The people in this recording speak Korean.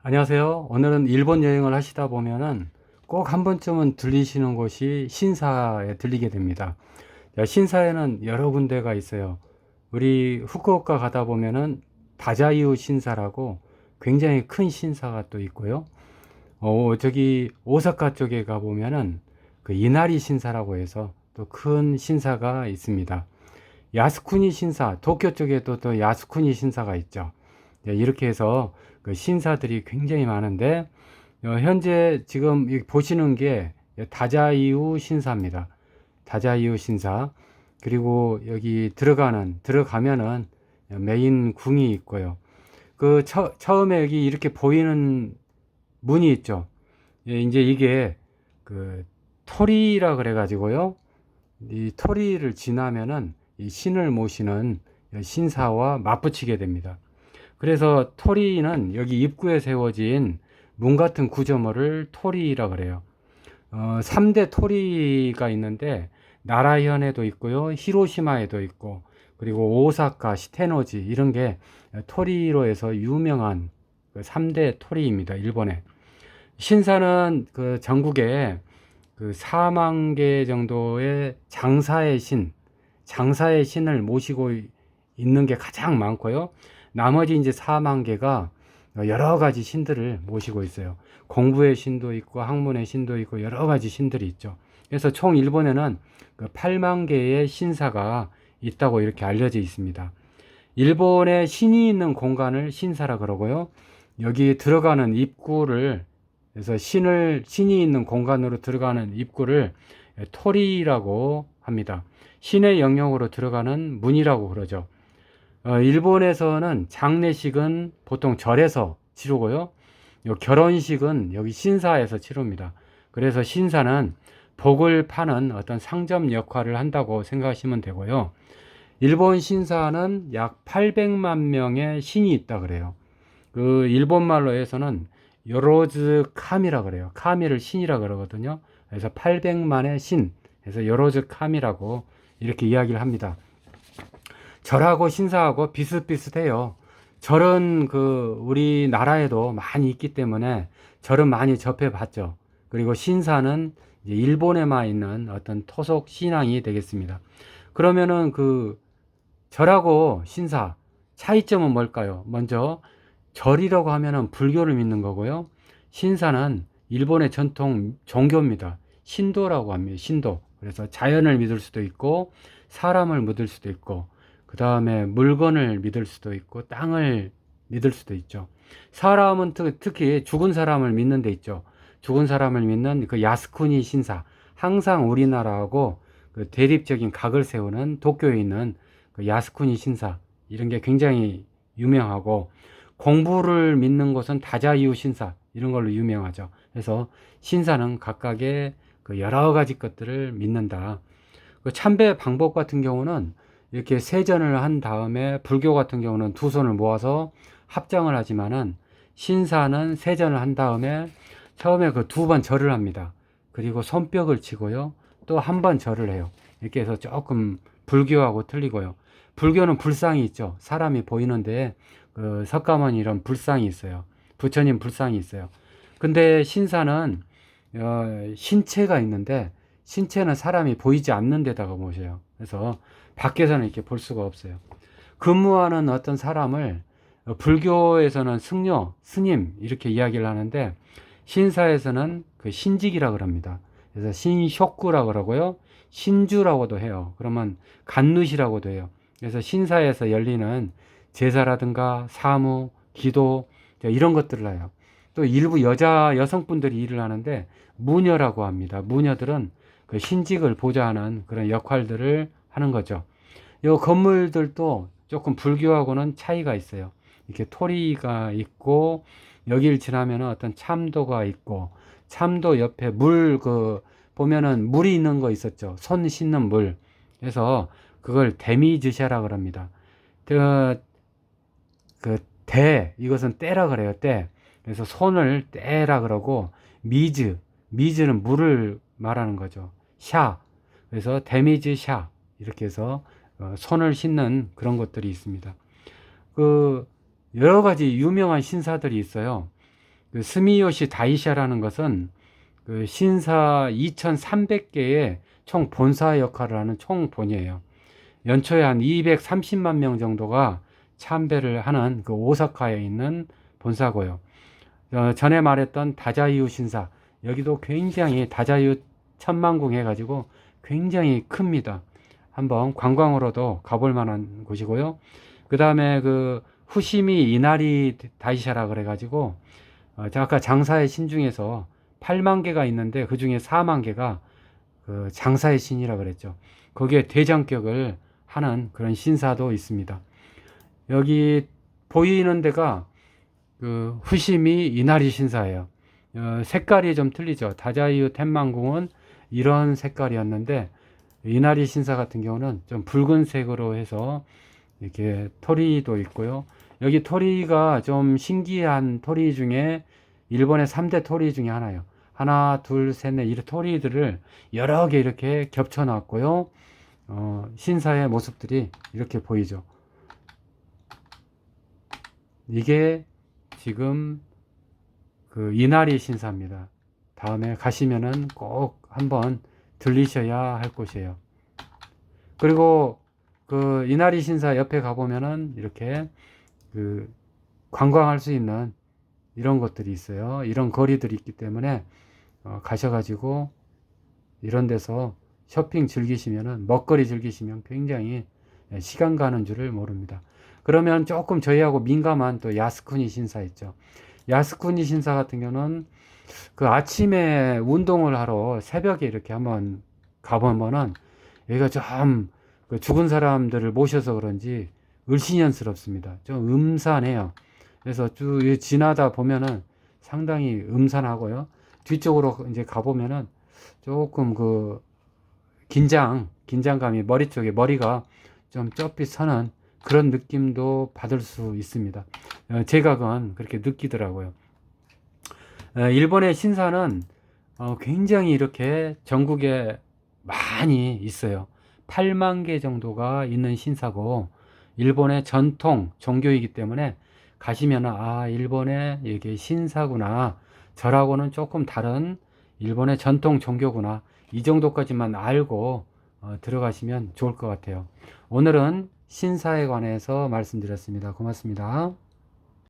안녕하세요. 오늘은 일본 여행을 하시다 보면은 꼭 한 번쯤은 들리시는 곳이 신사에 들리게 됩니다. 신사에는 여러 군데가 있어요. 우리 후쿠오카 가다 보면은 다자이유 신사라고 굉장히 큰 신사가 또 있고요. 저기 오사카 쪽에 가 보면은 그 이나리 신사라고 해서 또 큰 신사가 있습니다. 야스쿠니 신사, 도쿄 쪽에도 또 야스쿠니 신사가 있죠. 이렇게 해서 그 신사들이 굉장히 많은데, 현재 지금 보시는 게 다자이유 신사입니다. 다자이유 신사. 그리고 여기 들어가면은 메인 궁이 있고요. 처음에 여기 이렇게 보이는 문이 있죠. 이제 이게 그 토리라 그래가지고요. 이 토리를 지나면은 이 신을 모시는 신사와 맞붙이게 됩니다. 그래서 토리는 여기 입구에 세워진 문 같은 구조물을 토리라 그래요. 3대 토리가 있는데 나라현에도 있고요. 히로시마에도 있고, 그리고 오사카, 시테노지 이런 게 토리로 해서 유명한 3대 토리입니다. 일본에. 신사는 그 전국에 그 4만 개 정도의 장사의 신을 모시고 있는 게 가장 많고요. 나머지 이제 4만 개가 여러 가지 신들을 모시고 있어요. 공부의 신도 있고 학문의 신도 있고 여러 가지 신들이 있죠. 그래서 총 일본에는 그 8만 개의 신사가 있다고 이렇게 알려져 있습니다. 일본에 신이 있는 공간을 신사라 그러고요. 여기 들어가는 입구를, 그래서 신이 있는 공간으로 들어가는 입구를 토리라고 합니다. 신의 영역으로 들어가는 문이라고 그러죠. 일본에서는 장례식은 보통 절에서 치르고요. 결혼식은 여기 신사에서 치릅니다. 그래서 신사는 복을 파는 어떤 상점 역할을 한다고 생각하시면 되고요. 일본 신사는 약 800만 명의 신이 있다 그래요. 그 일본말로 해서는 요로즈 카미라 그래요. 카미를 신이라 그러거든요. 그래서 800만의 신, 그래서 요로즈 카미라고 이렇게 이야기를 합니다. 절하고 신사하고 비슷비슷해요. 절은 그 우리나라에도 많이 있기 때문에 절은 많이 접해봤죠. 그리고 신사는 이제 일본에만 있는 어떤 토속 신앙이 되겠습니다. 그러면은 그 절하고 신사 차이점은 뭘까요? 먼저 절이라고 하면은 불교를 믿는 거고요. 신사는 일본의 전통 종교입니다. 신도라고 합니다. 신도. 그래서 자연을 믿을 수도 있고 사람을 믿을 수도 있고 그 다음에 물건을 믿을 수도 있고 땅을 믿을 수도 있죠. 사람은 특히 죽은 사람을 믿는 데 있죠. 죽은 사람을 믿는 그 야스쿠니 신사. 항상 우리나라하고 그 대립적인 각을 세우는 도쿄에 있는 그 야스쿠니 신사. 이런 게 굉장히 유명하고, 공부를 믿는 곳은 다자이유 신사. 이런 걸로 유명하죠. 그래서 신사는 각각의 그 여러 가지 것들을 믿는다. 그 참배 방법 같은 경우는 이렇게 세전을 한 다음에, 불교 같은 경우는 두 손을 모아서 합장을 하지만은 신사는 세전을 한 다음에 처음에 그 두 번 절을 합니다. 그리고 손뼉을 치고요. 또 한 번 절을 해요. 이렇게 해서 조금 불교하고 틀리고요. 불교는 불상이 있죠. 사람이 보이는데 그 석가모니 이런 불상이 있어요. 부처님 불상이 있어요. 근데 신사는 신체가 있는데 신체는 사람이 보이지 않는 데다가 모셔요. 그래서 밖에서는 이렇게 볼 수가 없어요. 근무하는 어떤 사람을 불교에서는 승려, 스님 이렇게 이야기를 하는데 신사에서는 그 신직이라 그럽니다. 그래서 신쇼쿠라 그러고요. 신주라고도 해요. 그러면 간누시라고도 해요. 그래서 신사에서 열리는 제사라든가 사무, 기도 이런 것들을 해요. 또 일부 여성분들이 일을 하는데 무녀라고 합니다. 무녀들은 그 신직을 보좌하는 그런 역할들을 하는 거죠. 이 건물들도 조금 불교하고는 차이가 있어요. 이렇게 토리가 있고 여기를 지나면 어떤 참도가 있고, 참도 옆에 보면은 물이 있는 거 있었죠. 손 씻는 물. 그래서 그걸 데미즈샤라 그럽니다. 이것은 때라 그래요. 때. 그래서 손을 때라 그러고, 미즈는 물을 말하는 거죠. 샤. 그래서 데미즈 샤. 이렇게 해서 손을 씻는 그런 것들이 있습니다. 그 여러 가지 유명한 신사들이 있어요. 그 스미요시 다이샤라는 것은 그 신사 2300개의 총 본사 역할을 하는 총본이에요. 연초에 한 230만 명 정도가 참배를 하는 그 오사카에 있는 본사고요. 전에 말했던 다자이유 신사, 여기도 굉장히 다자이유 천만궁 해가지고 굉장히 큽니다. 한번 관광으로도 가볼 만한 곳이고요. 그 다음에 그 후시미 이나리 다이샤라 그래가지고 아까 장사의 신 중에서 8만 개가 있는데 그 중에 4만 개가 그 장사의 신이라 그랬죠. 거기에 대장격을 하는 그런 신사도 있습니다. 여기 보이는 데가 그 후시미 이나리 신사예요. 색깔이 좀 틀리죠. 다자이유 텐만궁은 이런 색깔이었는데 이나리 신사 같은 경우는 좀 붉은색으로 해서 이렇게 토리도 있고요. 여기 토리가 좀 신기한 토리 중에 일본의 3대 토리 중에 하나예요. 하나, 둘, 셋, 넷, 이 토리들을 여러 개 이렇게 겹쳐 놨고요. 신사의 모습들이 이렇게 보이죠. 이게 지금 그 이나리 신사입니다. 다음에 가시면은 꼭 한번 들리셔야 할 곳이에요. 그리고 그 이나리 신사 옆에 가보면은 이렇게 그 관광할 수 있는 이런 것들이 있어요. 이런 거리들이 있기 때문에 가셔가지고 이런 데서 쇼핑 즐기시면은 먹거리 즐기시면 굉장히 시간 가는 줄을 모릅니다. 그러면 조금 저희하고 민감한 또 야스쿠니 신사 있죠. 야스쿠니 신사 같은 경우는 그 아침에 운동을 하러 새벽에 이렇게 한번 가보면은 여기가 좀 그 죽은 사람들을 모셔서 그런지 을씨년스럽습니다. 좀 음산해요. 그래서 쭉 지나다 보면은 상당히 음산하고요. 뒤쪽으로 이제 가보면은 조금 그 긴장감이 머리 쪽에 머리가 좀 쩝빛 서는 그런 느낌도 받을 수 있습니다. 제각은 그렇게 느끼더라고요. 일본의 신사는 굉장히 이렇게 전국에 많이 있어요. 8만 개 정도가 있는 신사고 일본의 전통 종교이기 때문에 가시면 일본의 이게 신사구나, 저라고는 조금 다른 일본의 전통 종교구나, 이 정도까지만 알고 들어가시면 좋을 것 같아요. 오늘은 신사에 관해서 말씀드렸습니다. 고맙습니다.